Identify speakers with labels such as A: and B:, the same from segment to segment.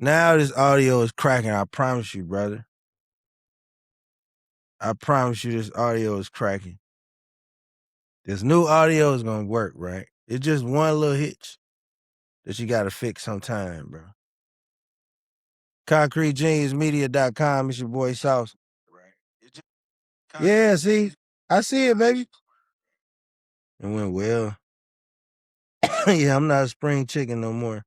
A: Now this audio is cracking. I promise you, brother. I promise you this audio is cracking. This new audio is gonna work, right? It's just one little hitch that you gotta fix sometime, bro. ConcreteGeniusMedia.com. It's your boy Sauce. Right. Yeah, see? I see it, baby. It went well. Yeah, I'm not a spring chicken no more.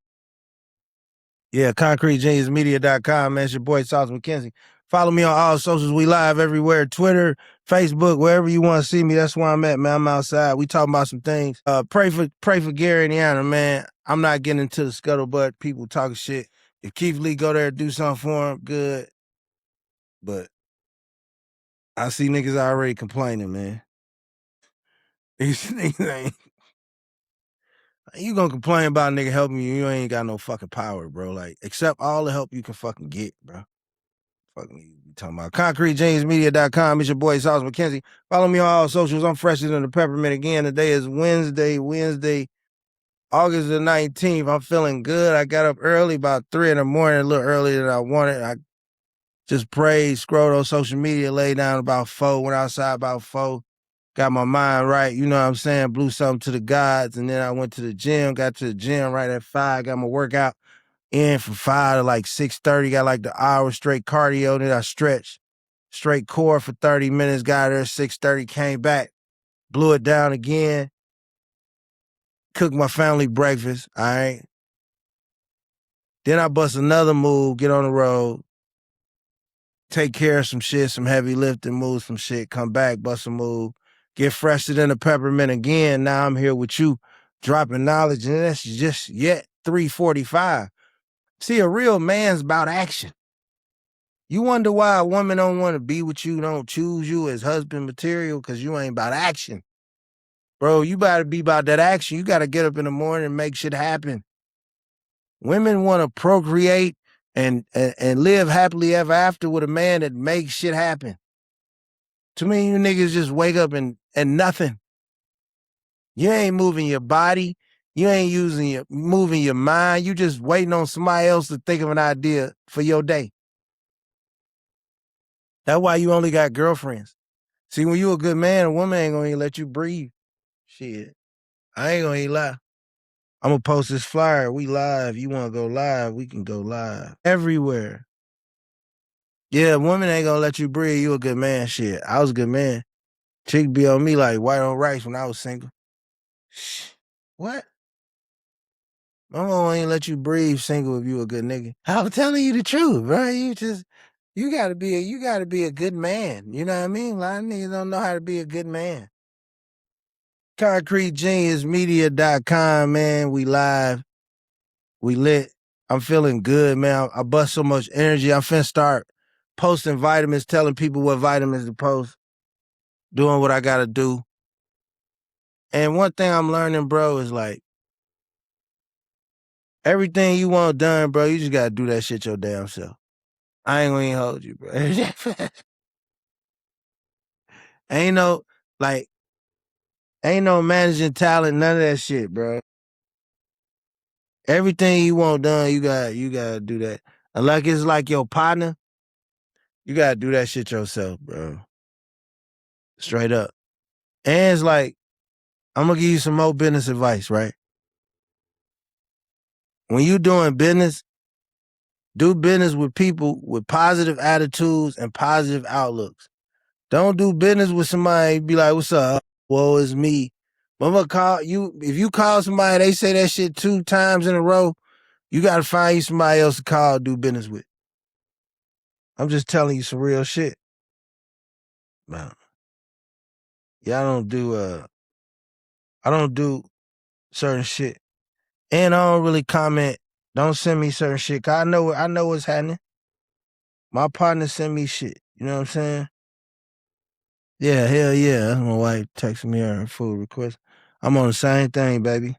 A: Yeah, ConcreteGeniusMedia.com, man. It's your boy Sauce McKenzie. Follow me on all socials. We live everywhere. Twitter, Facebook, wherever you want to see me. That's where I'm at, man. I'm outside. We talking about some things. Pray for Gary, Indiana, man. I'm not getting into the scuttlebutt. People talking shit. If Keith Lee go there and do something for him, good. But I see niggas already complaining, man. These niggas ain't. You gonna complain about a nigga helping you? You ain't got no fucking power, bro. Like, accept all the help you can fucking get, bro. Fucking you talking about ConcreteGeniusMedia.com. It's your boy Sauce McKenzie. Follow me on all socials. I'm fresher than the peppermint again. Today is Wednesday, August the 19th. I'm feeling good. I got up early, about 3 in the morning, a little earlier than I wanted. I just prayed, scrolled on social media, laid down about 4, went outside about 4. Got my mind right, you know what I'm saying? Blew something to the gods, and then I went to the gym, got to the gym right at 5, got my workout in from 5 to like 6:30, got like the hour straight cardio, then I stretched straight core for 30 minutes, got there 6:30, came back, blew it down again, cooked my family breakfast, all right? Then I bust another move, get on the road, take care of some shit, some heavy lifting moves, some shit, come back, bust a move, get fresher than a peppermint again. Now I'm here with you, dropping knowledge, and that's just yet 3:45. See, a real man's about action. You wonder why a woman don't want to be with you, don't choose you as husband material, because you ain't about action. Bro, you better be about that action. You got to get up in the morning and make shit happen. Women want to procreate and live happily ever after with a man that makes shit happen. Too many of you niggas just wake up and nothing. You ain't moving your body. You ain't moving your mind. You just waiting on somebody else to think of an idea for your day. That's why you only got girlfriends. See, when you a good man, a woman ain't gonna even let you breathe. Shit. I ain't gonna even lie. I'm gonna post this flyer. We live. You wanna go live? We can go live. Everywhere. Yeah, woman ain't gonna let you breathe. You a good man. Shit. I was a good man. Chick be on me like white on rice when I was single. Shh. What? My mama ain't let you breathe single if you a good nigga. I'm telling you the truth, bro. You gotta be a good man. You know what I mean? A lot of niggas don't know how to be a good man. ConcreteGeniusMedia.com, man. We live. We lit. I'm feeling good, man. I bust so much energy. I'm finna start posting vitamins, telling people what vitamins to post, doing what I gotta do. And one thing I'm learning, bro, is like, everything you want done, bro, you just gotta do that shit your damn self. I ain't gonna even hold you, bro. ain't no, like, ain't no managing talent, none of that shit, bro. Everything you want done, you gotta do that. And like it's like your partner, you gotta do that shit yourself, bro. Straight up. And it's like, I'm gonna give you some more business advice, right? When you doing business, do business with people with positive attitudes and positive outlooks. Don't do business with somebody be like, what's up? Woe is me. I'm gonna call you. If you call somebody, they say that shit 2 times in a row, you gotta find you somebody else to call, do business with. I'm just telling you some real shit. Man. Y'all don't do I don't do certain shit. And I don't really comment. Don't send me certain shit. Cause I know what's happening. My partner send me shit. You know what I'm saying? Yeah, hell yeah. That's my wife texting me her food request. I'm on the same thing, baby.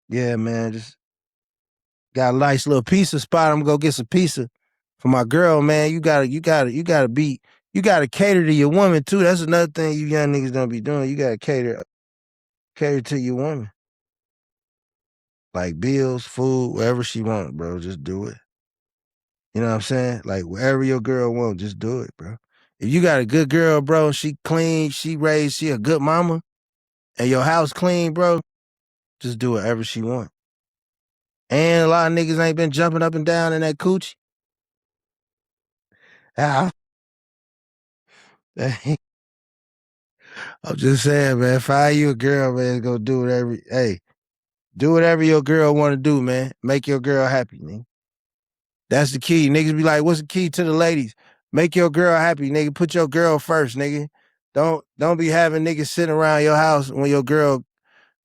A: Yeah, man. Just got a nice little pizza spot. I'm gonna go get some pizza for my girl, man. You gotta cater to your woman too. That's another thing you young niggas don't be doing. You gotta cater to your woman. Like bills, food, whatever she want, bro, just do it. You know what I'm saying? Like whatever your girl want, just do it, bro. If you got a good girl, bro, she clean, she raised, she a good mama, and your house clean, bro, just do whatever she want. And a lot of niggas ain't been jumping up and down in that coochie. Ah, I'm just saying, man, find you a girl, man, go do whatever. Hey, do whatever your girl want to do, man. Make your girl happy, nigga. That's the key. Niggas be like, what's the key to the ladies? Make your girl happy, nigga. Put your girl first, nigga. Don't be having niggas sitting around your house when your girl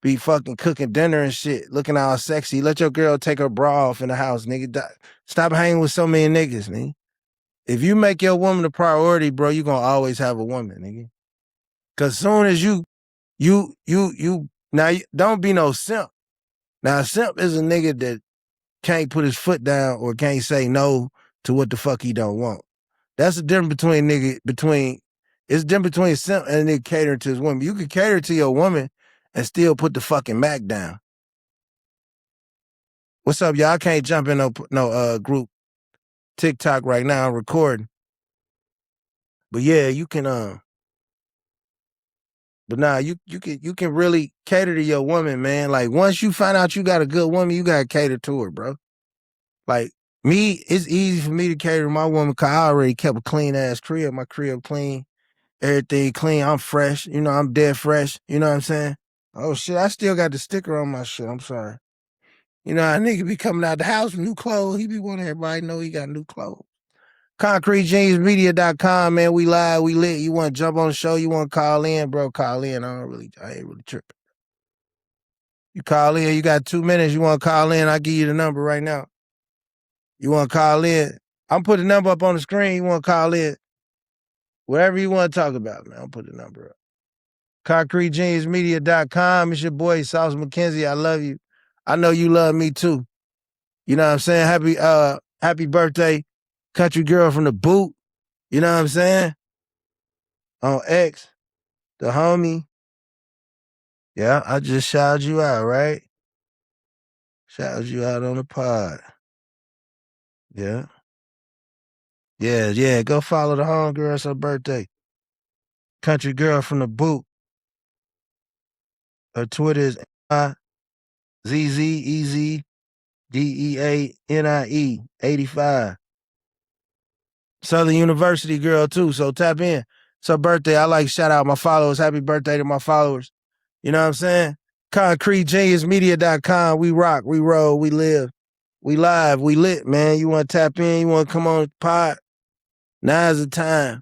A: be fucking cooking dinner and shit, looking all sexy. Let your girl take her bra off in the house, nigga. Stop hanging with so many niggas, nigga. If you make your woman a priority, bro, you gonna always have a woman, nigga. Cause soon as don't be no simp. Now, a simp is a nigga that can't put his foot down or can't say no to what the fuck he don't want. That's the difference it's the difference between a simp and a nigga catering to his woman. You can cater to your woman and still put the fucking Mac down. What's up, y'all? I can't jump in no group TikTok right now. I'm recording. But yeah, you can but nah, you can really cater to your woman, man. Like once you find out you got a good woman, you gotta cater to her, bro. Like me, it's easy for me to cater to my woman because I already kept a clean ass crib. My crib clean, everything clean. I'm fresh, you know, I'm dead fresh. You know what I'm saying? Oh shit, I still got the sticker on my shit. I'm sorry. You know, a nigga be coming out the house with new clothes. He be wanting everybody to know he got new clothes. ConcreteJeansMedia.com, man. We live, we lit. You want to jump on the show? You want to call in, bro? Call in. I ain't really tripping. You call in, you got 2 minutes. You want to call in? I'll give you the number right now. You want to call in? I'm putting the number up on the screen. You want to call in? Whatever you want to talk about, man. I'll put the number up. ConcreteJeansMedia.com. It's your boy, Sauce McKenzie. I love you. I know you love me too. You know what I'm saying? Happy birthday, country girl from the boot. You know what I'm saying? On X, the homie. Yeah, I just shouted you out, right? Shouted you out on the pod. Yeah. Yeah. Go follow the homegirl. It's her birthday. Country girl from the boot. Her Twitter is ZZEZDEANIE 85. Southern University girl too, so tap in. It's her birthday. I like shout out my followers. Happy birthday to my followers. You know what I'm saying? ConcreteGeniusMedia.com. We rock, we roll, we live. We live, we lit, man. You want to tap in? You want to come on the pod? Now's the time.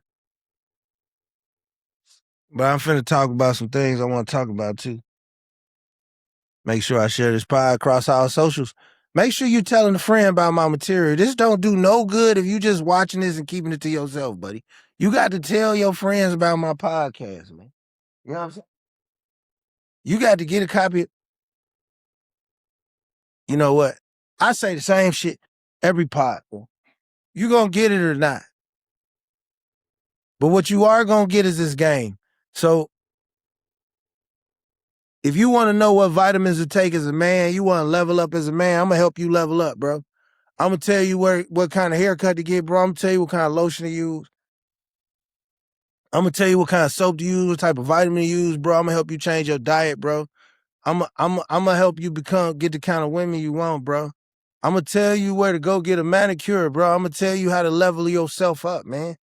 A: But I'm finna talk about some things I want to talk about too. Make sure I share this pod across all socials. Make sure you telling a friend about my material. This don't do no good if you just watching this and keeping it to yourself, buddy. You got to tell your friends about my podcast, man. You know what I'm saying? You got to get a copy. You know what? I say the same shit every pod. You gonna get it or not. But what you are gonna get is this game. So if you want to know what vitamins to take as a man, you want to level up as a man, I'm gonna help you level up, bro. I'm gonna tell you what kind of haircut to get, bro. I'm gonna tell you what kind of lotion to use. I'm gonna tell you what kind of soap to use, what type of vitamin to use, bro. I'm gonna help you change your diet, bro. I'm gonna help you get the kind of women you want, bro. I'm gonna tell you where to go get a manicure, bro. I'm gonna tell you how to level yourself up, man.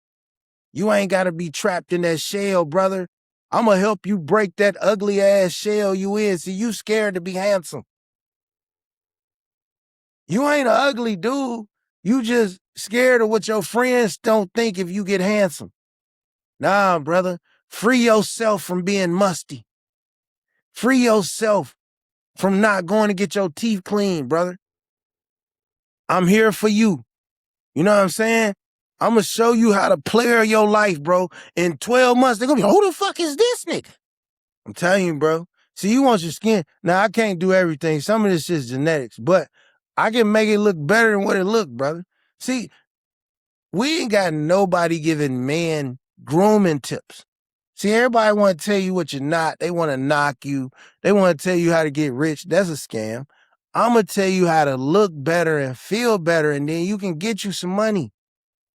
A: You ain't gotta be trapped in that shell, brother. I'm gonna help you break that ugly ass shell you in. See, you scared to be handsome. You ain't an ugly dude. You just scared of what your friends don't think if you get handsome. Nah, brother. Free yourself from being musty. Free yourself from not going to get your teeth clean, brother. I'm here for you. You know what I'm saying? I'm going to show you how to play your life, bro. In 12 months, they're going to be, who the fuck is this nigga? I'm telling you, bro. See, you want your skin. Now, I can't do everything. Some of this is genetics, but I can make it look better than what it looked, brother. See, we ain't got nobody giving men grooming tips. See, everybody want to tell you what you're not. They want to knock you. They want to tell you how to get rich. That's a scam. I'm going to tell you how to look better and feel better, and then you can get you some money.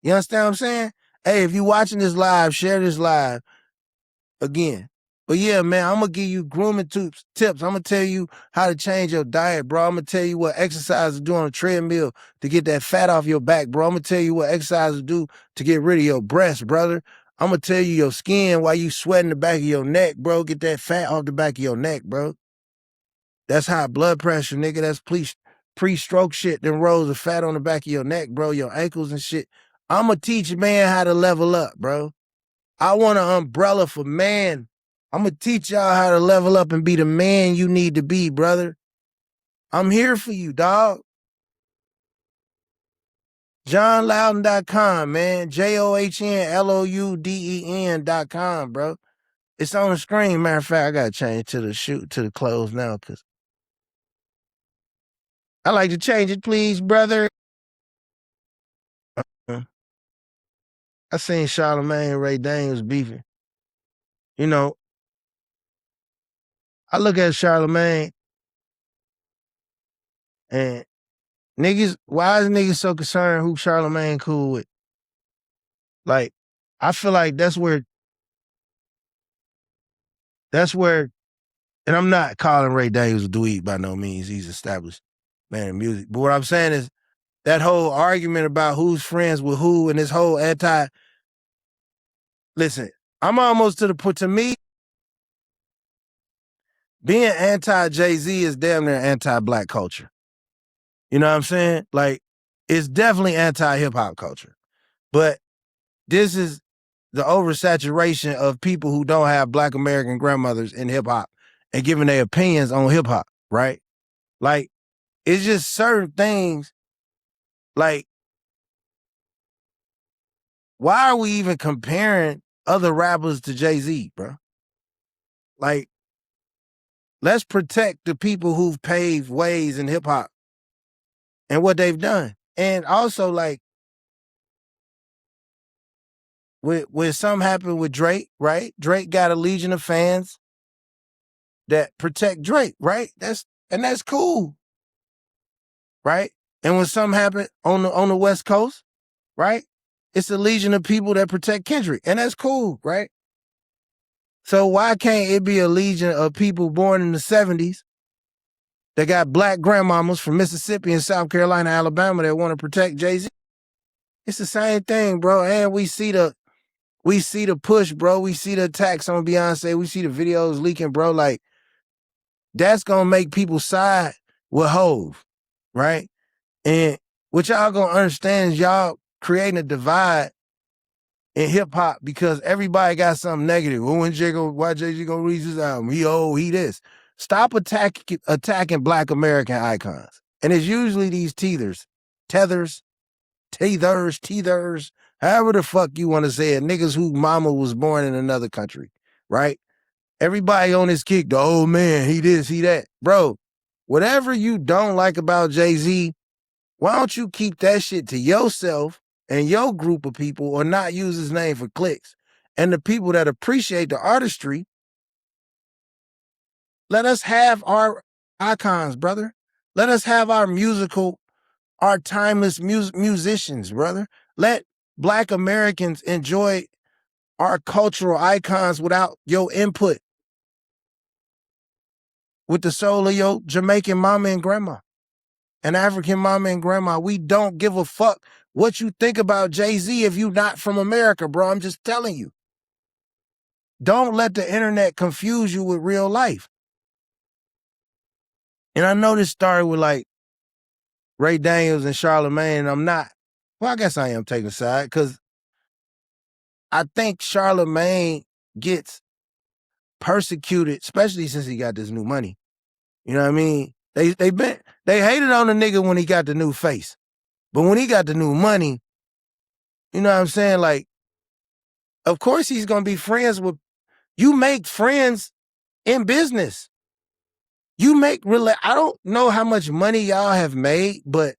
A: You understand what I'm saying? Hey, if you watching this live, share this live again. But yeah, man, I'm going to give you grooming tips. I'm going to tell you how to change your diet, bro. I'm going to tell you what exercise to do on a treadmill to get that fat off your back, bro. I'm going to tell you what exercise to do to get rid of your breasts, brother. I'm going to tell you your skin while you sweating the back of your neck, bro. Get that fat off the back of your neck, bro. That's high blood pressure, nigga. That's pre-stroke shit. Them rolls of fat on the back of your neck, bro, your ankles and shit. I'm going to teach a man how to level up, bro. I want an umbrella for man. I'm going to teach y'all how to level up and be the man you need to be, brother. I'm here for you, dog. JohnLouden.com, man. JohnLouden.com, bro. It's on the screen. Matter of fact, I got to change to the clothes now because I like to change it, please, brother. I seen Charlamagne and Ray Daniels beefing. You know, I look at Charlamagne and niggas, why is niggas so concerned who Charlamagne cool with? Like, I feel like that's where, and I'm not calling Ray Daniels a dweeb by no means. He's established man in music. But what I'm saying is that whole argument about who's friends with who and this whole listen, I'm almost to me, being anti-Jay-Z is damn near anti-black culture. You know what I'm saying? Like, it's definitely anti-hip-hop culture. But this is the oversaturation of people who don't have Black American grandmothers in hip-hop and giving their opinions on hip-hop, right? Like, it's just certain things, like, why are we even comparing other rappers to Jay-Z, bro? Like, let's protect the people who've paved ways in hip-hop and what they've done. And also, like, when something happened with Drake, right? Drake got a legion of fans that protect Drake, right? That's cool, right? And when something happened on the West Coast, right? It's a legion of people that protect Kendrick, and that's cool, right? So why can't it be a legion of people born in the 70s that got black grandmamas from Mississippi and South Carolina, Alabama that want to protect Jay-Z? It's the same thing, bro. And we see the push, bro. We see the attacks on Beyonce. We see the videos leaking, bro. Like, that's gonna make people side with Hove, right? And what y'all gonna understand is y'all creating a divide in hip hop because everybody got something negative. Well, why Jay-Z gonna release his album? He old, he this. Stop attacking Black American icons. And it's usually these tethers, however the fuck you want to say it, niggas whose mama was born in another country, right? Everybody on this kick, the old man, he this, he that. Bro, whatever you don't like about Jay-Z, why don't you keep that shit to yourself and your group of people or not use his name for clicks? And the people that appreciate the artistry, let us have our icons, brother. Let us have our timeless musicians, brother. Let Black Americans enjoy our cultural icons without your input, with the soul of your Jamaican mama and grandma and African mama and grandma. We don't give a fuck what you think about Jay-Z if you not from America, bro. I'm just telling you. Don't let the internet confuse you with real life. And I know this started with like Ray Daniels and Charlamagne, and I guess I am taking a side because I think Charlamagne gets persecuted, especially since he got this new money. You know what I mean? They hated on the nigga when he got the new face. But when he got the new money, you know what I'm saying? Like, of course he's gonna be friends with, you make friends in business. I don't know how much money y'all have made, but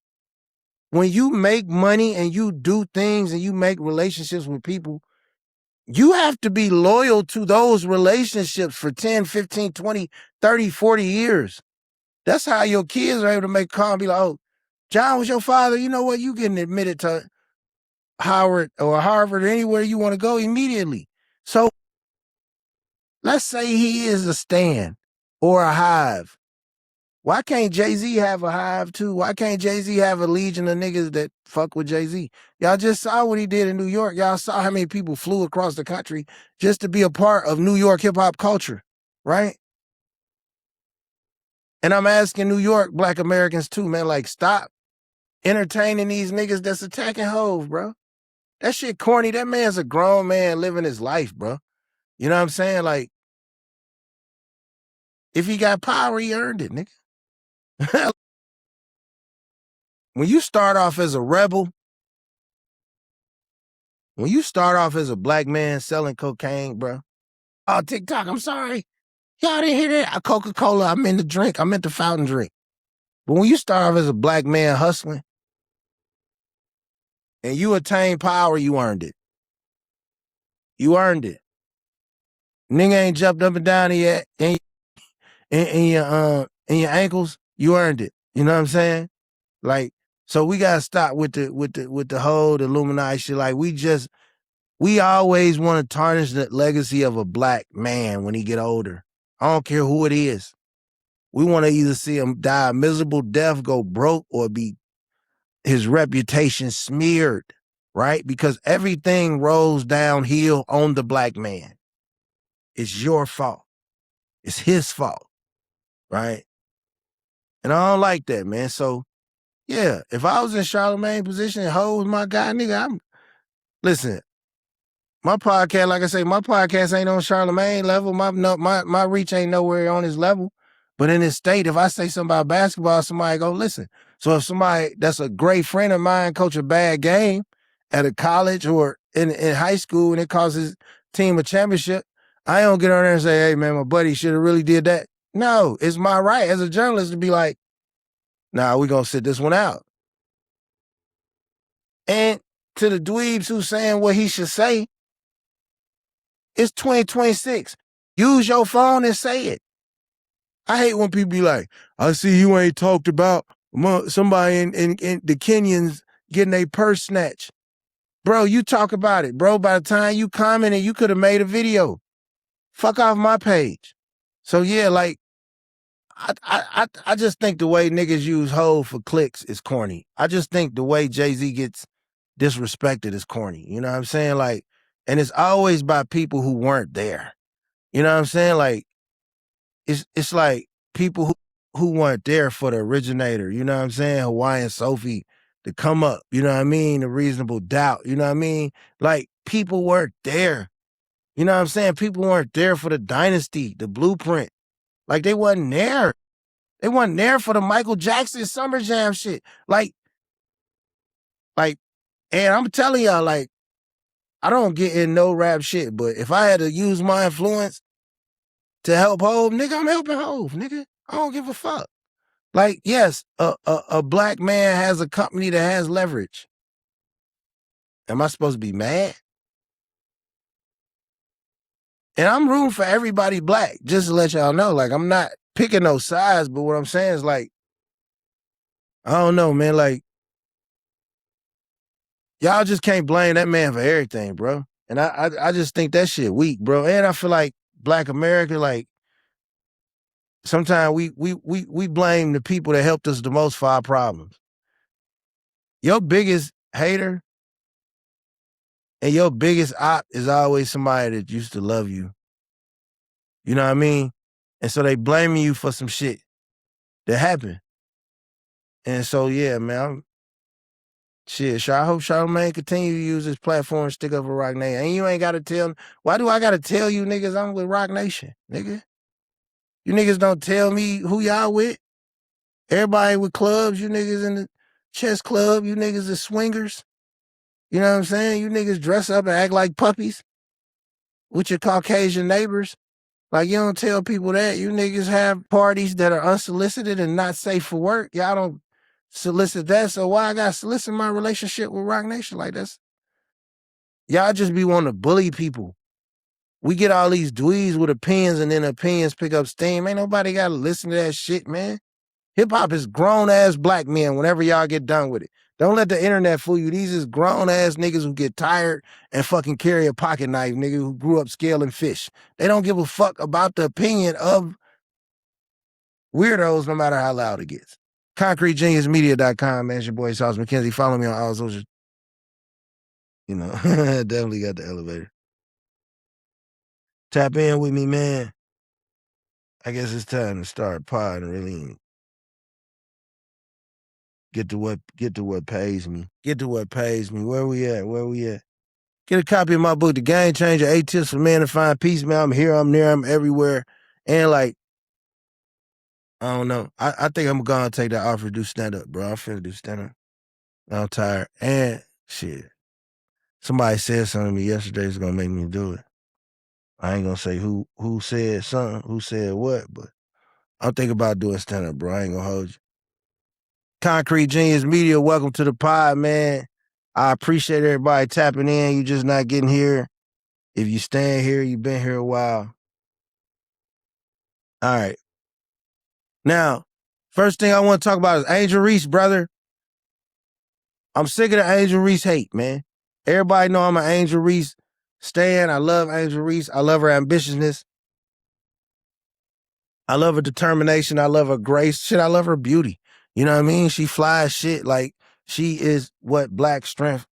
A: when you make money and you do things and you make relationships with people, you have to be loyal to those relationships for 10, 15, 20, 30, 40 years. That's how your kids are able to make a call and be like, oh, John was your father. You know what? You getting admitted to Howard or Harvard or anywhere you want to go immediately. So let's say he is a Stan or a Hive. Why can't Jay-Z have a Hive too? Why can't Jay-Z have a legion of niggas that fuck with Jay-Z? Y'all just saw what he did in New York. Y'all saw how many people flew across the country just to be a part of New York hip-hop culture, right? And I'm asking New York Black Americans too, man, like, stop entertaining these niggas that's attacking Hove, bro. That shit corny. That man's a grown man living his life, bro. You know what I'm saying? Like, if he got power, he earned it, nigga. When you start off as a rebel, when you start off as a black man selling cocaine, bro. Oh, TikTok, I'm sorry. Y'all didn't hear that? Coca-Cola, I meant the drink. I meant the fountain drink. But when you start off as a black man hustling and you attain power, you earned it. You earned it. Nigga ain't jumped up and down yet in your ankles, you earned it. You know what I'm saying? Like, so we gotta stop with the whole Illuminati shit. Like, we always want to tarnish the legacy of a black man when he get older. I don't care who it is. We want to either see him die a miserable death, go broke, or be his reputation smeared, right? Because everything rolls downhill on the black man. It's your fault. It's his fault, right? And I don't like that, man. So, yeah, if I was in Charlamagne's position and Ho was my guy, nigga, listen, my podcast, like I say, my podcast ain't on Charlamagne level. My reach ain't nowhere on his level. But in this state, if I say something about basketball, somebody go listen. So if somebody that's a great friend of mine coach a bad game at a college or in high school and it causes his team a championship, I don't get on there and say, hey, man, my buddy should have really did that. No, it's my right as a journalist to be like, nah, we're going to sit this one out. And to the dweebs who's saying what he should say, it's 2026. Use your phone and say it. I hate when people be like, I see you ain't talked about somebody in the Kenyans getting their purse snatched. Bro, you talk about it. Bro, by the time you commented, you could have made a video. Fuck off my page. So yeah, like, I just think the way niggas use Hov for clicks is corny. I just think the way Jay-Z gets disrespected is corny. You know what I'm saying? Like, and it's always by people who weren't there. You know what I'm saying? Like, it's like people who weren't there for the originator, you know what I'm saying? Hawaiian Sophie to come up, you know what I mean? The Reasonable Doubt, you know what I mean? Like, people weren't there. You know what I'm saying? People weren't there for the dynasty, the blueprint. Like, they wasn't there. They wasn't there for the Michael Jackson Summer Jam shit. Like, and I'm telling y'all, like, I don't get in no rap shit, but if I had to use my influence to help Hov, nigga, I'm helping Hov, nigga. I don't give a fuck. Like, yes, a black man has a company that has leverage. Am I supposed to be mad? And I'm rooting for everybody black, just to let y'all know. Like, I'm not picking no sides, but what I'm saying is, like, I don't know, man. Like, y'all just can't blame that man for everything, bro. And I just think that shit weak, bro. And I feel like Black America, like, sometimes we blame the people that helped us the most for our problems. Your biggest hater and your biggest op is always somebody that used to love you. You know what I mean? And so they blaming you for some shit that happened. And so, yeah, man, I hope Charlamagne continue to use this platform and stick up for Rock Nation. And you ain't got to tell, why do I got to tell you niggas I'm with Rock Nation, nigga? You niggas don't tell me who y'all with. Everybody with clubs, you niggas in the chess club, you niggas are swingers. You know what I'm saying? You niggas dress up and act like puppies with your Caucasian neighbors. Like, you don't tell people that. You niggas have parties that are unsolicited and not safe for work. Y'all don't solicit that. So why I got to solicit my relationship with Rock Nation like this? Y'all just be wanting to bully people. We get all these dweebs with opinions and then opinions pick up steam. Ain't nobody got to listen to that shit, man. Hip-hop is grown-ass black men whenever y'all get done with it. Don't let the internet fool you. These is grown-ass niggas who get tired and fucking carry a pocket knife, nigga, who grew up scaling fish. They don't give a fuck about the opinion of weirdos no matter how loud it gets. ConcreteGeniusMedia.com, man. It's your boy, Sauce McKenzie. Follow me on all social. You know, definitely got the elevator. Tap in with me, man. I guess it's time to start pod and really get to what pays me. Get to what pays me. Where we at? Get a copy of my book, The Game Changer, 8 Tips for Men to Find Peace, man. I'm here, I'm near, I'm everywhere. And like, I don't know. I think I'm gonna take that offer to do stand-up, bro. I'm finna do stand-up. I'm tired. And shit. Somebody said something to me yesterday that's gonna make me do it. I ain't gonna say who said something, who said what, but I'm thinking about doing stand-up, bro. I ain't gonna hold you. Concrete Genius Media, welcome to the pod, man. I appreciate everybody tapping in. You just not getting here. If you staying here, you've been here a while. All right. Now, first thing I want to talk about is Angel Reese, brother. I'm sick of the Angel Reese hate, man. Everybody know I'm an Angel Reese stan. I love Angel Reese. I love her ambitiousness. I love her determination. I love her grace. Shit, I love her beauty. You know what I mean? She flies shit like she is what black strength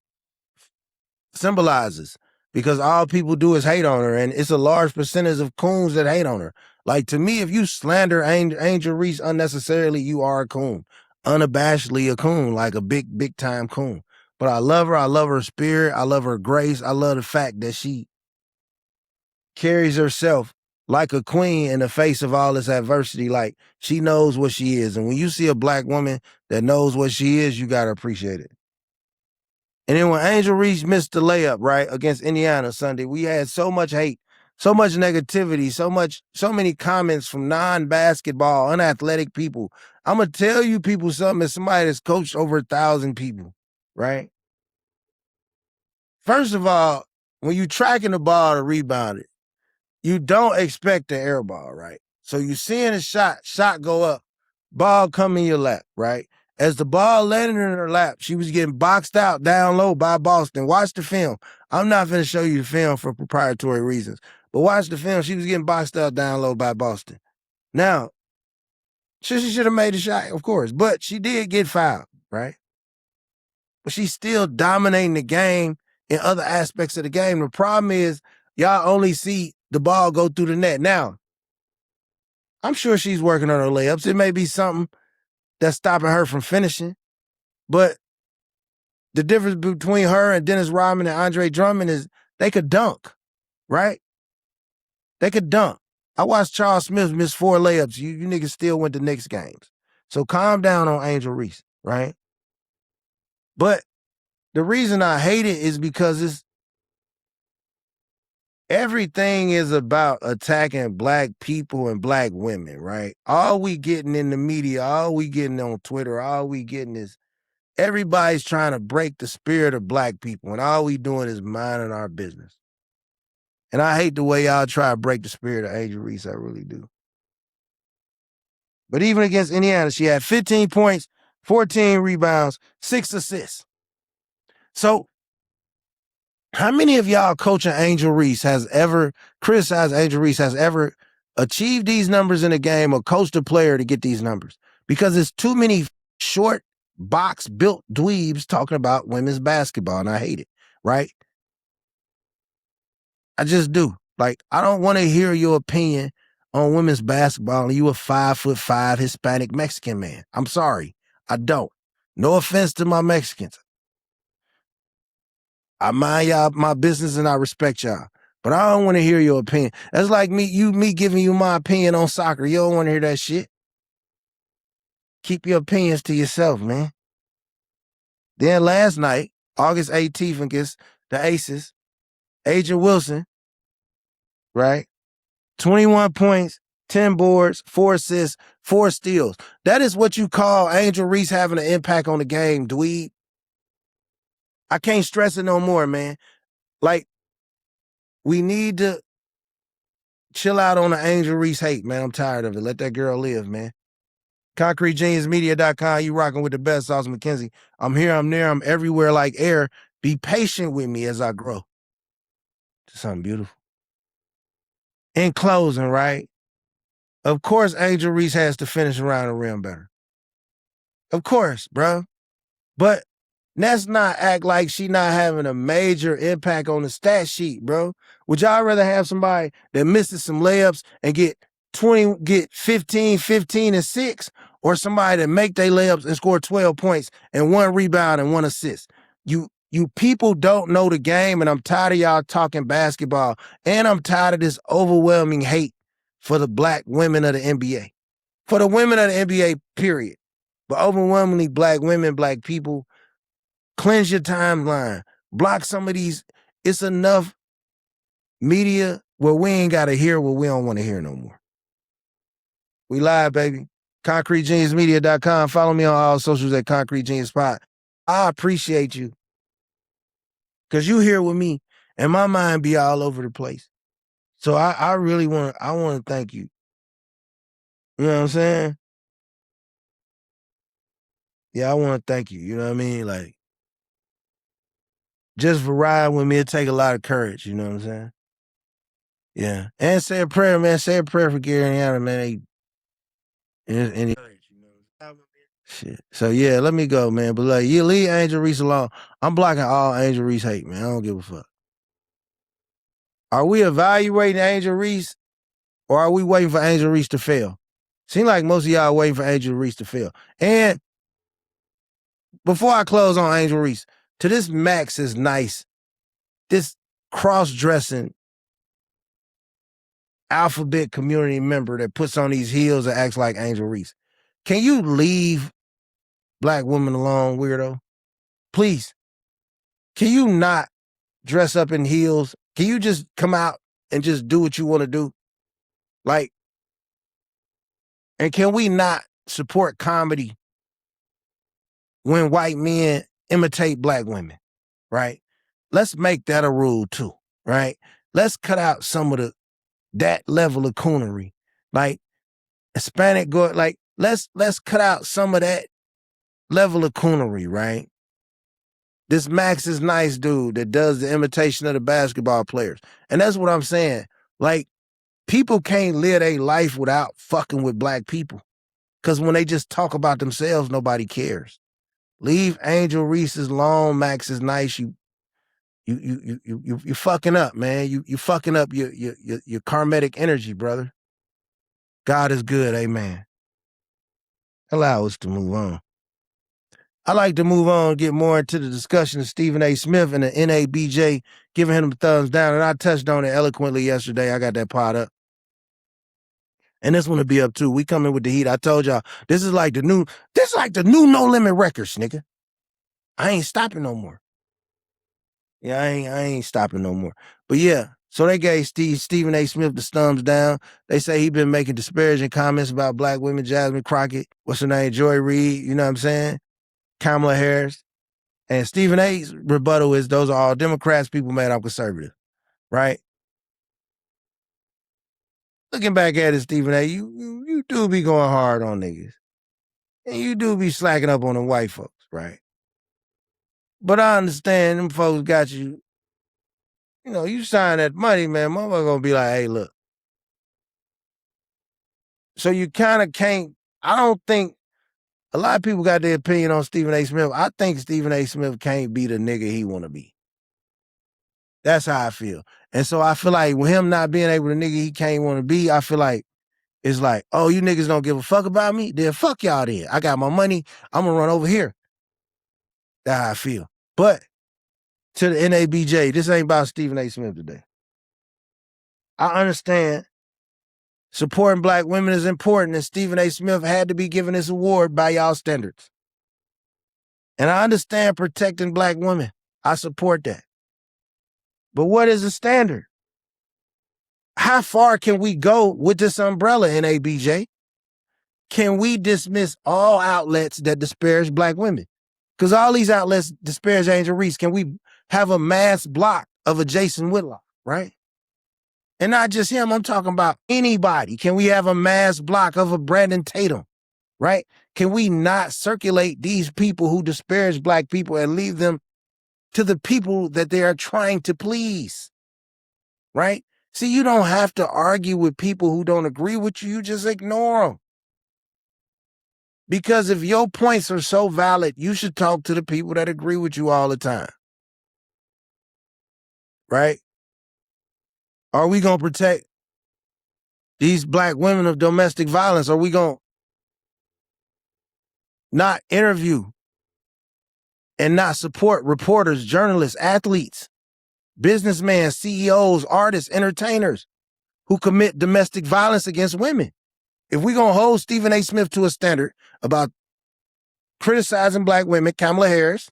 A: symbolizes, because all people do is hate on her, and it's a large percentage of coons that hate on her. Like, to me, if you slander Angel Reese unnecessarily, you are a coon. Unabashedly a coon, like a big time coon. But I love her. I love her spirit. I love her grace. I love the fact that she carries herself like a queen in the face of all this adversity. Like, she knows what she is. And when you see a black woman that knows what she is, you got to appreciate it. And then when Angel Reese missed the layup, right, against Indiana Sunday, we had so much hate, so much negativity, so many comments from non-basketball, unathletic people. I'm going to tell you people something as somebody that's coached over 1,000 people, right? First of all, when you tracking the ball to rebound it, you don't expect the air ball, right? So you seeing a shot go up, ball come in your lap, right? As the ball landed in her lap, she was getting boxed out down low by Boston. Watch the film. I'm not going to show you the film for proprietary reasons, but watch the film. She was getting boxed out down low by Boston. Now, she should have made the shot, of course, but she did get fouled, right? But she's still dominating the game in other aspects of the game. The problem is y'all only see the ball go through the net. Now, I'm sure she's working on her layups. It may be something that's stopping her from finishing, but the difference between her and Dennis Rodman and Andre Drummond is they could dunk, right? They could dunk. I watched Charles Smith miss 4 layups. You niggas still went to Knicks games. So calm down on Angel Reese, right? But the reason I hate it is because everything is about attacking black people and black women, right? All we getting in the media, all we getting on Twitter, all we getting is everybody's trying to break the spirit of black people, and all we doing is minding our business. And I hate the way y'all try to break the spirit of Angel Reese. I really do. But even against Indiana, she had 15 points, 14 rebounds, 6 assists. So how many of y'all coaching Angel Reese has ever criticized Angel Reese, has ever achieved these numbers in a game or coached a player to get these numbers? Because it's too many short box built dweebs talking about women's basketball, and I hate it, right? I just do. Like, I don't want to hear your opinion on women's basketball and you a 5'5" Hispanic Mexican man. I'm sorry. I don't. No offense to my Mexicans. I mind y'all my business and I respect y'all. But I don't want to hear your opinion. That's like me giving you my opinion on soccer. You don't want to hear that shit. Keep your opinions to yourself, man. Then last night, August 18th against the Aces, Angel Wilson, right? 21 points, 10 boards, 4 assists, 4 steals. That is what you call Angel Reese having an impact on the game, dweeb. I can't stress it no more, man. Like, we need to chill out on the Angel Reese hate, man. I'm tired of it. Let that girl live, man. ConcreteGeniusMedia.com. You rocking with the best, Sauce McKenzie. I'm here, I'm there, I'm everywhere like air. Be patient with me as I grow. Something beautiful. In closing, right? Of course, Angel Reese has to finish around the rim better. Of course, bro. But let's not act like she not having a major impact on the stat sheet, bro. Would y'all rather have somebody that misses some layups and get 15, 15, and 6, or somebody that make their layups and score 12 points and 1 rebound and 1 assist? You people don't know the game, and I'm tired of y'all talking basketball, and I'm tired of this overwhelming hate for the black women of the NBA. For the women of the NBA, period. But overwhelmingly black women, black people, cleanse your timeline. Block some of these. It's enough media where we ain't got to hear what we don't want to hear no more. We live, baby. ConcreteGeniusMedia.com. Follow me on all socials at Concrete Genius Pod. I appreciate you because you here with me and my mind be all over the place. So I really want to thank you. You know what I'm saying? Yeah, I want to thank you. You know what I mean? Like, just for riding with me, it take a lot of courage. You know what I'm saying? Yeah. And say a prayer, man. Say a prayer for Gary and Anna, man. Shit. So yeah, let me go, man. But like, you leave Angel Reese alone. I'm blocking all Angel Reese hate, man. I don't give a fuck. Are we evaluating Angel Reese, or are we waiting for Angel Reese to fail? Seems like most of y'all waiting for Angel Reese to fail. And before I close on Angel Reese, to this Max is nice, this cross-dressing alphabet community member that puts on these heels and acts like Angel Reese. Can you leave black women alone, weirdo? Please. Can you not dress up in heels? Can you just come out and just do what you want to do? Like, and can we not support comedy when white men imitate black women, right? Let's make that a rule too, right? Let's cut out some of that level of coonery. Like, Hispanic go, like, let's cut out some of that level of coonery, right? This Max is nice dude that does the imitation of the basketball players. And that's what I'm saying. Like, people can't live their life without fucking with black people. Because when they just talk about themselves, nobody cares. Leave Angel Reese alone. Max is nice. You fucking up, man. You fucking up your karmatic energy, brother. God is good, amen. Allow us to move on. I like to move on, get more into the discussion of Stephen A. Smith and the NABJ giving him the thumbs down. And I touched on it eloquently yesterday. I got that pod up. And this one will be up too. We coming with the heat. I told y'all, this is like the new No Limit Records, nigga. I ain't stopping no more. Yeah, I ain't stopping no more. But yeah, so they gave Stephen A. Smith the thumbs down. They say he been making disparaging comments about black women, Jasmine Crockett, what's her name, Joy Reid, you know what I'm saying? Kamala Harris. And Stephen A.'s rebuttal is those are all Democrats, people mad I'm conservative, right? Looking back at it, Stephen A., you do be going hard on niggas. And you do be slacking up on the white folks, right? But I understand them folks got you, you sign that money, man, motherfucker gonna be like, hey, look. So you kind of can't, I don't think, a lot of people got their opinion on Stephen A. Smith. I think Stephen A. Smith can't be the nigga he want to be. That's how I feel. And so I feel like with him not being able to nigga he can't want to be, I feel like it's like, oh, you niggas don't give a fuck about me? Then fuck y'all then. I got my money. I'm going to run over here. That's how I feel. But to the NABJ, this ain't about Stephen A. Smith today. I understand supporting black women is important, and Stephen A. Smith had to be given this award by y'all standards. And I understand protecting black women. I support that. But what is the standard? How far can we go with this umbrella, NABJ? Can we dismiss all outlets that disparage black women? Because all these outlets disparage Angel Reese. Can we have a mass block of a Jason Whitlock, right? And not just him, I'm talking about anybody. Can we have a mass block of a Brandon Tatum? right? Can we not circulate these people who disparage black people and leave them to the people that they are trying to please, right? See, you don't have to argue with people who don't agree with you. You just ignore them. Because if your points are so valid, you should talk to the people that agree with you all the time, right? Are we going to protect these black women of domestic violence? Are we going to not interview and not support reporters, journalists, athletes, businessmen, CEOs, artists, entertainers who commit domestic violence against women? If we're going to hold Stephen A. Smith to a standard about criticizing black women, Kamala Harris,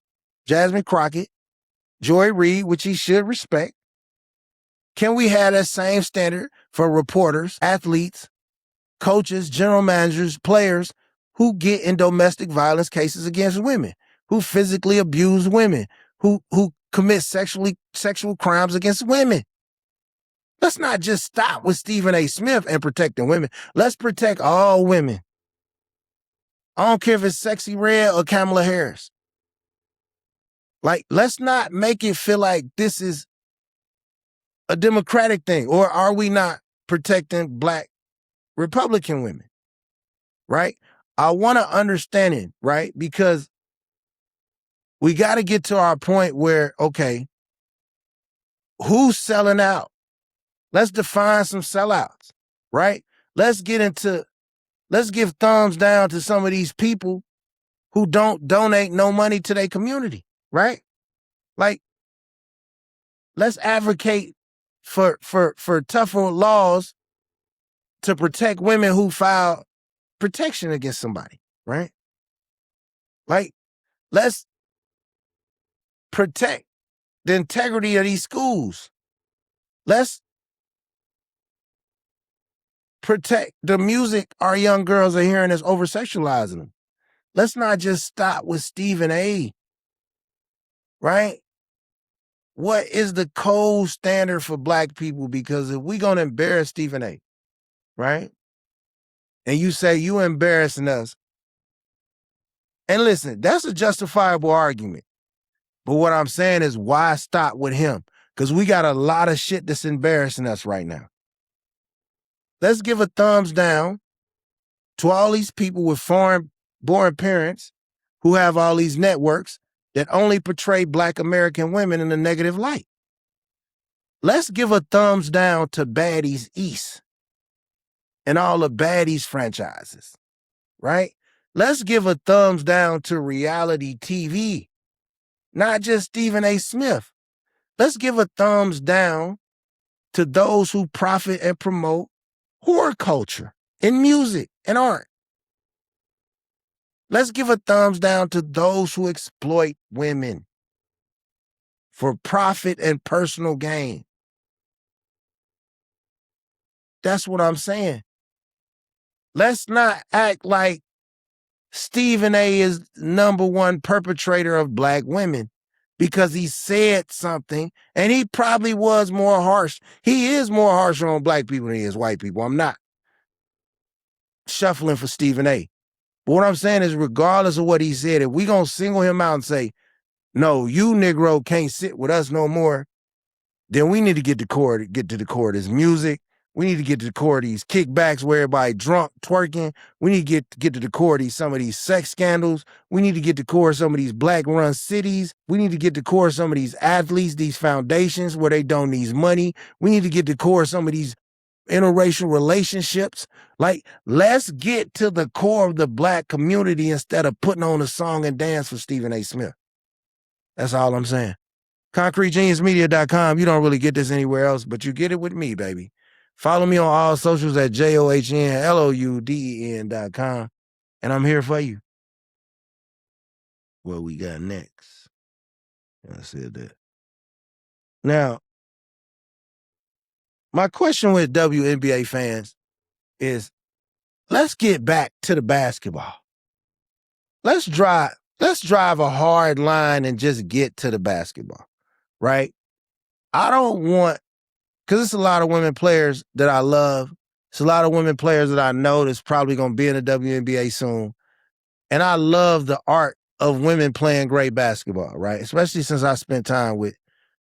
A: Jasmine Crockett, Joy Reid, which he should respect, can we have that same standard for reporters, athletes, coaches, general managers, players who get in domestic violence cases against women, who physically abuse women, who commit sexual crimes against women? Let's not just stop with Stephen A. Smith and protecting women. Let's protect all women. I don't care if it's Sexy Red or Kamala Harris. Like, let's not make it feel like this is a Democratic thing. Or are we not protecting black Republican women? Right? I want to understand it, right? Because we got to get to our point where, okay, who's selling out? Let's define some sellouts, right? Let's give thumbs down to some of these people who don't donate no money to their community, right? Like, let's advocate for tougher laws to protect women who file protection against somebody, right? Like, let's protect the integrity of these schools. Let's protect the music our young girls are hearing that's over-sexualizing them. Let's not just stop with Stephen A., right? What is the code standard for black people? Because if we're going to embarrass Stephen A., right? And you say you embarrassing us. And listen, that's a justifiable argument. But what I'm saying is, why stop with him? Because we got a lot of shit that's embarrassing us right now. Let's give a thumbs down to all these people with foreign-born parents who have all these networks that only portray black American women in a negative light. Let's give a thumbs down to Baddies East and all the Baddies franchises, right? Let's give a thumbs down to reality TV, not just Stephen A. Smith. Let's give a thumbs down to those who profit and promote horror culture in music and art. Let's give a thumbs down to those who exploit women for profit and personal gain. That's what I'm saying. Let's not act like Stephen A. is number one perpetrator of black women because he said something, and he probably was more harsh. He is more harsh on black people than he is white people. I'm not shuffling for Stephen A. But what I'm saying is, regardless of what he said, if we gonna single him out and say, no, you Negro can't sit with us no more, then we need to get to the core of this music. We need to get to the core of these kickbacks where everybody drunk, twerking. We need to get to the core of some of these sex scandals. We need to get to the core of some of these black-run cities. We need to get to the core of some of these athletes, these foundations where they don't need money. We need to get to the core of some of these interracial relationships. Like, let's get to the core of the black community instead of putting on a song and dance for Stephen A. Smith. That's all I'm saying. ConcreteGeniusMedia.com. You don't really get this anywhere else, but you get it with me, baby. Follow me on all socials at JOHNLOUDEN.com. And I'm here for you. What we got next? I said that. Now, my question with WNBA fans is, let's get back to the basketball. Let's drive a hard line and just get to the basketball, right? I don't want, because it's a lot of women players that I love. It's a lot of women players that I know that's probably going to be in the WNBA soon. And I love the art of women playing great basketball, right? Especially since I spent time with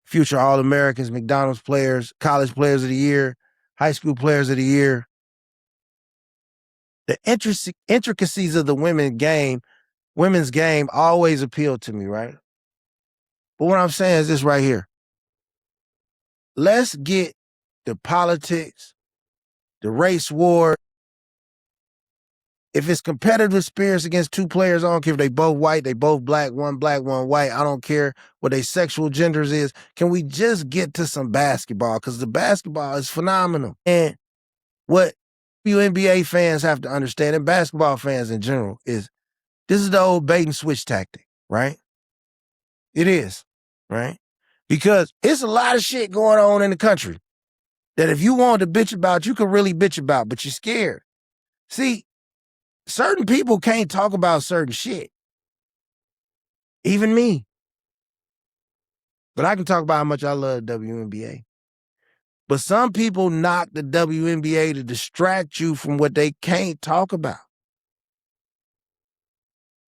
A: future All-Americans, McDonald's players, college players of the year, high school players of the year. The intricacies of the women's game always appealed to me, right? But what I'm saying is this right here. Let's get the politics, the race war. If it's competitive spirits against two players, I don't care if they both white, they both black, one white. I don't care what their sexual genders is. Can we just get to some basketball? Because the basketball is phenomenal. And what you NBA fans have to understand, and basketball fans in general, is this is the old bait and switch tactic, right? It is, right? Because it's a lot of shit going on in the country that if you wanted to bitch about, you could really bitch about, but you're scared. See, certain people can't talk about certain shit. Even me. But I can talk about how much I love WNBA. But some people knock the WNBA to distract you from what they can't talk about.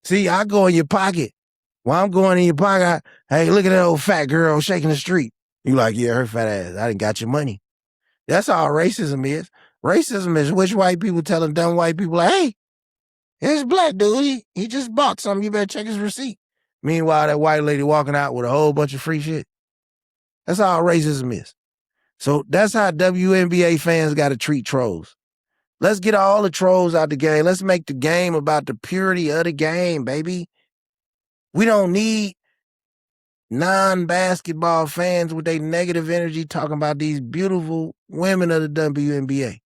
A: See, I go in your pocket. While I'm going in your pocket, hey, look at that old fat girl shaking the street. You like, yeah, her fat ass. I done got your money. That's all racism is. Racism is rich white people telling dumb white people, like, hey, here's a black dude. He just bought something. You better check his receipt. Meanwhile, that white lady walking out with a whole bunch of free shit. That's all racism is. So that's how WNBA fans got to treat trolls. Let's get all the trolls out the game. Let's make the game about the purity of the game, baby. We don't need non-basketball fans with their negative energy talking about these beautiful women of the WNBA.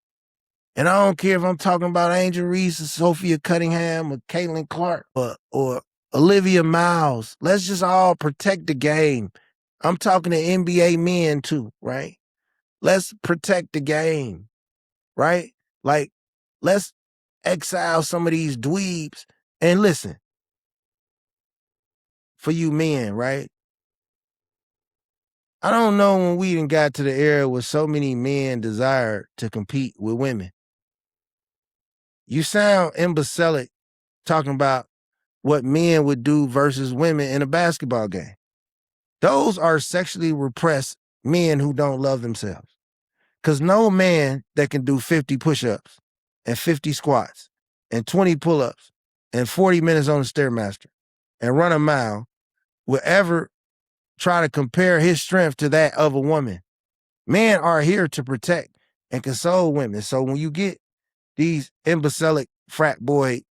A: And I don't care if I'm talking about Angel Reese or Sophia Cunningham or Caitlin Clark or Olivia Miles. Let's just all protect the game. I'm talking to NBA men too, right? Let's protect the game, right? Like, let's exile some of these dweebs. And listen, for you men, right? I don't know when we done got to the era where so many men desire to compete with women. You sound imbecilic talking about what men would do versus women in a basketball game. Those are sexually repressed men who don't love themselves. Because no man that can do 50 push-ups and 50 squats and 20 pull-ups and 40 minutes on the Stairmaster and run a mile will ever try to compare his strength to that of a woman. Men are here to protect and console women. So when you get these imbecilic frat boy,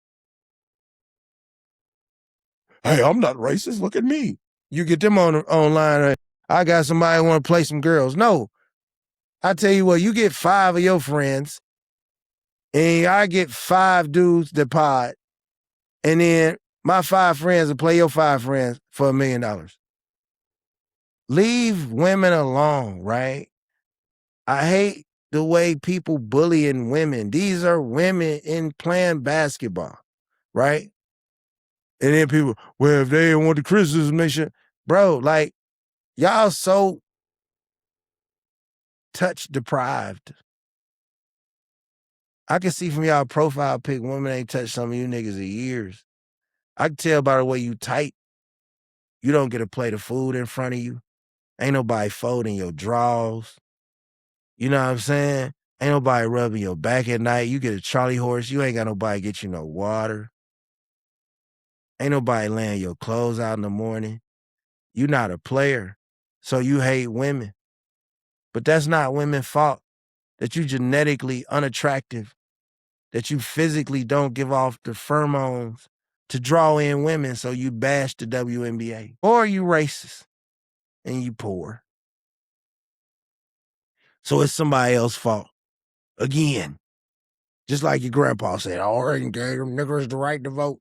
A: hey, I'm not racist, look at me. You get them online, I got somebody want to play some girls. No, I tell you what, you get 5 of your friends and I get 5 dudes that pod, and then my 5 friends will play your 5 friends for $1 million. Leave women alone, right? I hate the way people bullying women. These are women in playing basketball, right? And then people, well, if they don't want the criticism, make sure. Bro, like, y'all so touch deprived. I can see from y'all profile pic, women ain't touched some of you niggas in years. I can tell by the way you type, you don't get a plate of food in front of you. Ain't nobody folding your drawers. You know what I'm saying? Ain't nobody rubbing your back at night. You get a Charlie horse, you ain't got nobody get you no water. Ain't nobody laying your clothes out in the morning. You not a player, so you hate women. But that's not women's fault that you genetically unattractive, that you physically don't give off the pheromones to draw in women, so you bash the WNBA. Or you racist and you poor. So it's somebody else's fault. Again, just like your grandpa said, I already gave them niggers the right to vote.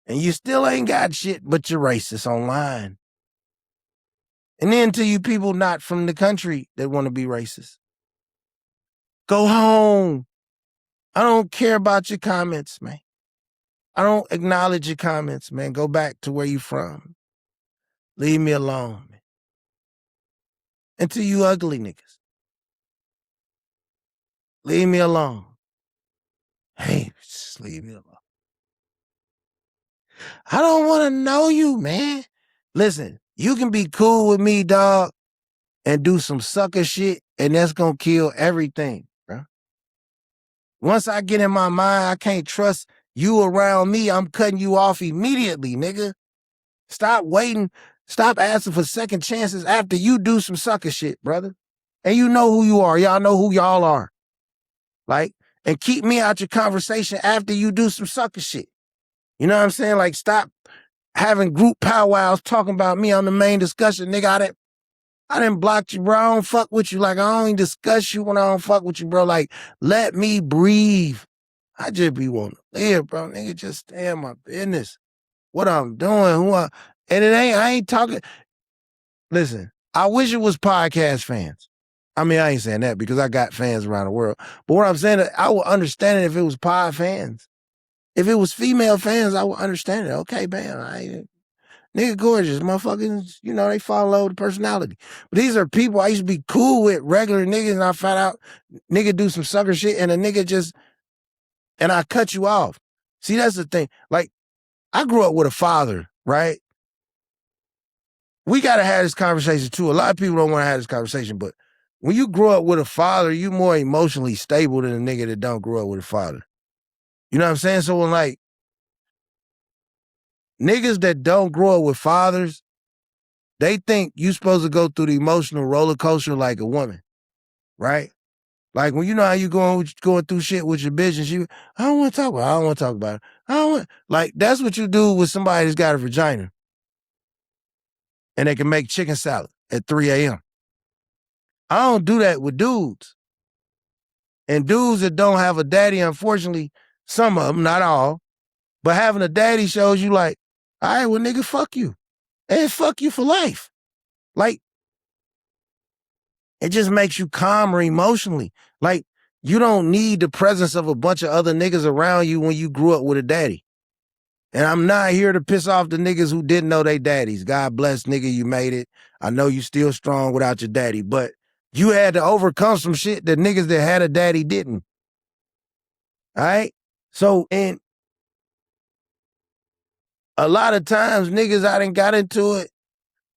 A: And you still ain't got shit but you're racist online. And then to you people not from the country that want to be racist, go home. I don't care about your comments, man. I don't acknowledge your comments, man. Go back to where you from. Leave me alone, man. And to you ugly niggas, leave me alone. Hey, just leave me alone. I don't want to know you, man. Listen, you can be cool with me, dog, and do some sucker shit, and that's gonna kill everything, bro. Once I get in my mind, I can't trust you around me. I'm cutting you off immediately, nigga. Stop waiting. Stop asking for second chances after you do some sucker shit, brother. And you know who you are. Y'all know who y'all are. Like, and keep me out your conversation after you do some sucker shit. You know what I'm saying? Like, stop having group powwows talking about me on the main discussion. Nigga, I didn't block you, bro. I don't fuck with you. Like, I don't even discuss you when I don't fuck with you, bro. Like, let me breathe. I just be wanting to live, bro. Nigga, just stay in my business. What I'm doing, and I ain't talking. Listen, I wish it was podcast fans. I mean, I ain't saying that because I got fans around the world. But what I'm saying, I would understand it if it was pod fans. If it was female fans, I would understand it. Okay, bam. Nigga gorgeous, motherfuckers, they fall in love with the personality. But these are people I used to be cool with, regular niggas, and I found out nigga do some sucker shit, and a nigga and I cut you off. See, that's the thing. Like, I grew up with a father, right? We got to have this conversation too. A lot of people don't want to have this conversation, but when you grow up with a father, you more emotionally stable than a nigga that don't grow up with a father. You know what I'm saying? So when like niggas that don't grow up with fathers, they think you supposed to go through the emotional roller coaster like a woman, right? Like when you know how you going through shit with your bitch and she, I don't want to talk about it. I don't want to talk about it. I don't want, like that's what you do with somebody that's got a vagina and they can make chicken salad at 3 a.m. I don't do that with dudes. And dudes that don't have a daddy, unfortunately, some of them, not all, but having a daddy shows you like, all right, well, nigga, fuck you. And fuck you for life. Like, it just makes you calmer emotionally. Like, you don't need the presence of a bunch of other niggas around you when you grew up with a daddy. And I'm not here to piss off the niggas who didn't know they daddies. God bless, nigga, you made it. I know you still strong without your daddy, but you had to overcome some shit that niggas that had a daddy didn't. All right? So, and a lot of times niggas I done got into it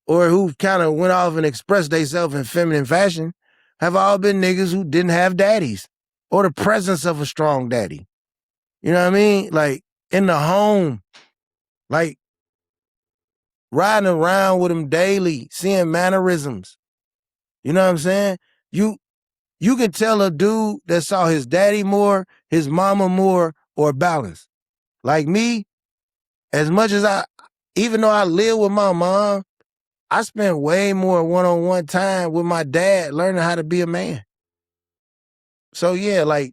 A: or who kind of went off and expressed themselves in feminine fashion have all been niggas who didn't have daddies or the presence of a strong daddy. You know what I mean? Like in the home, like riding around with them daily, seeing mannerisms. You know what I'm saying? You can tell a dude that saw his daddy more, his mama more, or balance. Like me, as much as even though I live with my mom, I spent way more one-on-one time with my dad learning how to be a man. So yeah, like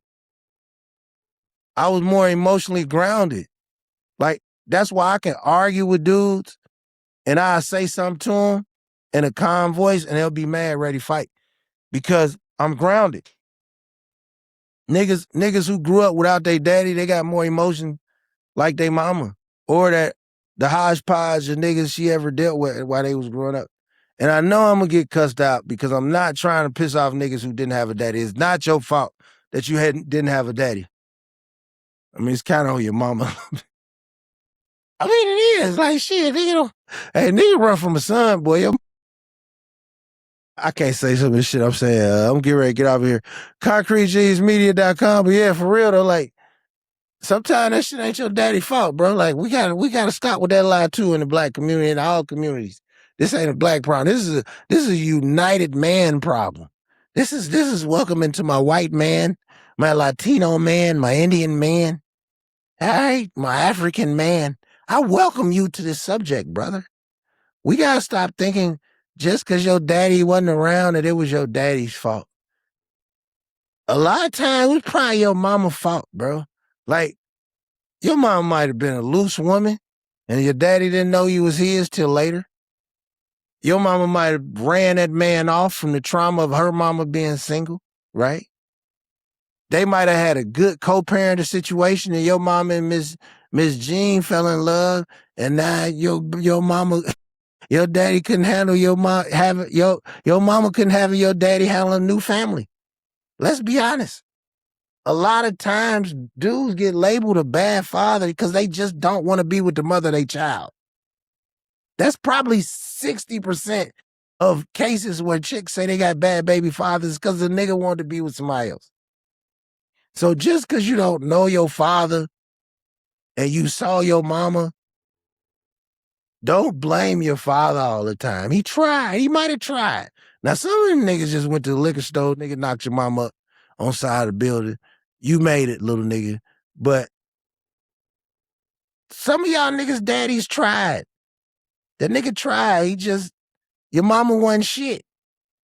A: I was more emotionally grounded. Like that's why I can argue with dudes and I say something to them in a calm voice and they'll be mad, ready to fight because I'm grounded. Niggas who grew up without their daddy, they got more emotion like their mama or that the hodgepodge of niggas she ever dealt with while they was growing up. And I know I'm gonna get cussed out because I'm not trying to piss off niggas who didn't have a daddy. It's not your fault that you didn't have a daddy. I mean, it's kind of on your mama. I mean, it is like shit, nigga. Hey, nigga run from a son, boy. I can't say some of this shit I'm saying. I'm getting ready to get out of here. ConcreteJeansMedia.com. But yeah, for real though, like sometimes that shit ain't your daddy's fault, bro. Like we gotta stop with that lie too in the black community and all communities. This ain't a black problem. This is a united man problem. This is welcoming to my white man, my Latino man, my Indian man, all right, my African man. I welcome you to this subject, brother. We gotta stop thinking just because your daddy wasn't around that it was your daddy's fault. A lot of times it was probably your mama's fault, bro. Like, your mom might have been a loose woman and your daddy didn't know you was his till later. Your mama might have ran that man off from the trauma of her mama being single, right? They might have had a good co-parenting situation and your mama and Miss Jean fell in love and now your mama, your daddy couldn't handle your mama couldn't have your daddy handle a new family. Let's be honest. a lot of times dudes get labeled a bad father because they just don't want to be with the mother of their child. That's probably 60% of cases where chicks say they got bad baby fathers because the nigga wanted to be with somebody else. So just because you don't know your father and you saw your mama, don't blame your father all the time. He tried. He might have tried. Now, some of them niggas just went to the liquor store. Nigga knocked your mama up on side of the building. You made it, little nigga. But some of y'all niggas' daddies tried. That nigga tried. He just, your mama wasn't shit.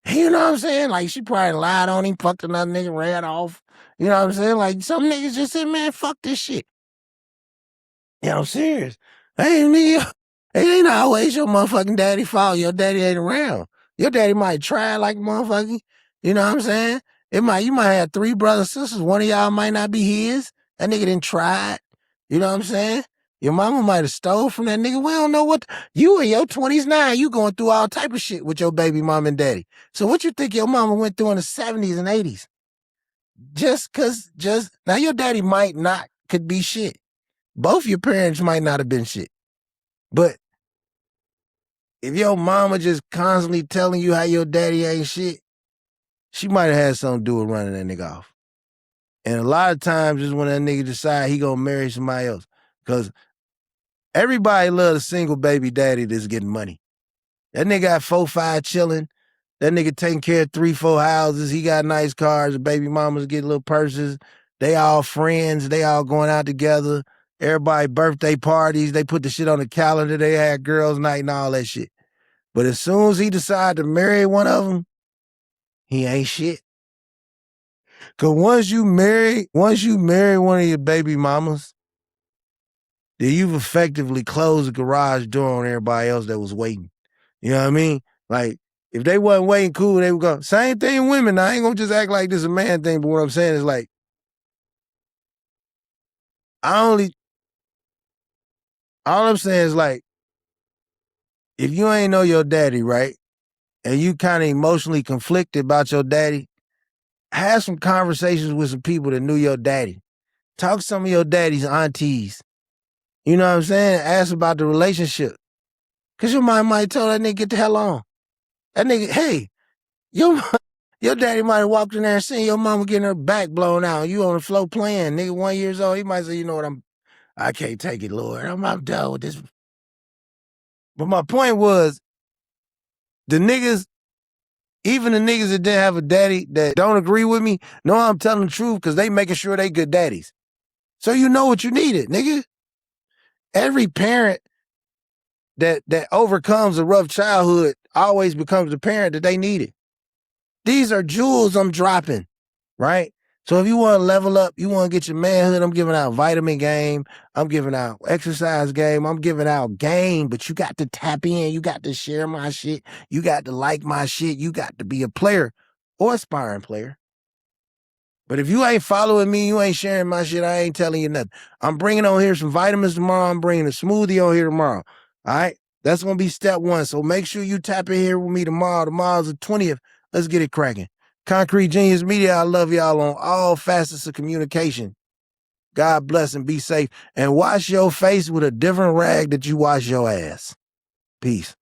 A: You know what I'm saying? Like, she probably lied on him, fucked another nigga, ran off. You know what I'm saying? Like, some niggas just said, man, fuck this shit. Yeah, I'm serious. Hey, nigga, it ain't always your motherfucking daddy fault. Your daddy ain't around. Your daddy might try like a motherfucker. You know what I'm saying? You might have 3 brothers, sisters. One of y'all might not be his. That nigga didn't try it. You know what I'm saying? Your mama might have stole from that nigga. We don't know what. You in your 20s now, you going through all type of shit with your baby mom and daddy. So what you think your mama went through in the 70s and 80s? Now your daddy could be shit. Both your parents might not have been shit. But if your mama just constantly telling you how your daddy ain't shit, she might have had something to do with running that nigga off. And a lot of times is when that nigga decide he gonna marry somebody else. Because everybody love a single baby daddy that's getting money. That nigga got 4, 5 chilling. That nigga taking care of 3, 4 houses. He got nice cars. The baby mamas get little purses. They all friends. They all going out together. Everybody birthday parties. They put the shit on the calendar. They had girls' night and all that shit. But as soon as he decide to marry one of them, he ain't shit. Cause once you marry one of your baby mamas, then you've effectively closed the garage door on everybody else that was waiting. You know what I mean? Like, if they wasn't waiting cool, they would go. Same thing women. I ain't gonna just act like this is a man thing, but what I'm saying is like, all I'm saying is like, if you ain't know your daddy, right, and you kind of emotionally conflicted about your daddy, have some conversations with some people that knew your daddy. Talk to some of your daddy's aunties. You know what I'm saying? Ask about the relationship. Cause your mom might tell that nigga, get the hell on. That nigga, hey, your daddy might have walked in there and seen your mama getting her back blown out. You on the floor playing, nigga, 1 year old. He might say, you know what, I can't take it, Lord. I'm done with this. But my point was, even the niggas that didn't have a daddy that don't agree with me, know I'm telling the truth because they making sure they good daddies. So you know what you needed, nigga. Every parent that overcomes a rough childhood always becomes the parent that they needed. These are jewels I'm dropping, right? So if you want to level up, you want to get your manhood, I'm giving out vitamin game, I'm giving out exercise game, I'm giving out game, but you got to tap in, you got to share my shit, you got to like my shit, you got to be a player or aspiring player. But if you ain't following me, you ain't sharing my shit, I ain't telling you nothing. I'm bringing on here some vitamins tomorrow. I'm bringing a smoothie on here tomorrow. All right? That's going to be step 1. So make sure you tap in here with me tomorrow. Tomorrow's the 20th. Let's get it cracking. Concrete Genius Media, I love y'all on all facets of communication. God bless and be safe. And wash your face with a different rag that you wash your ass. Peace.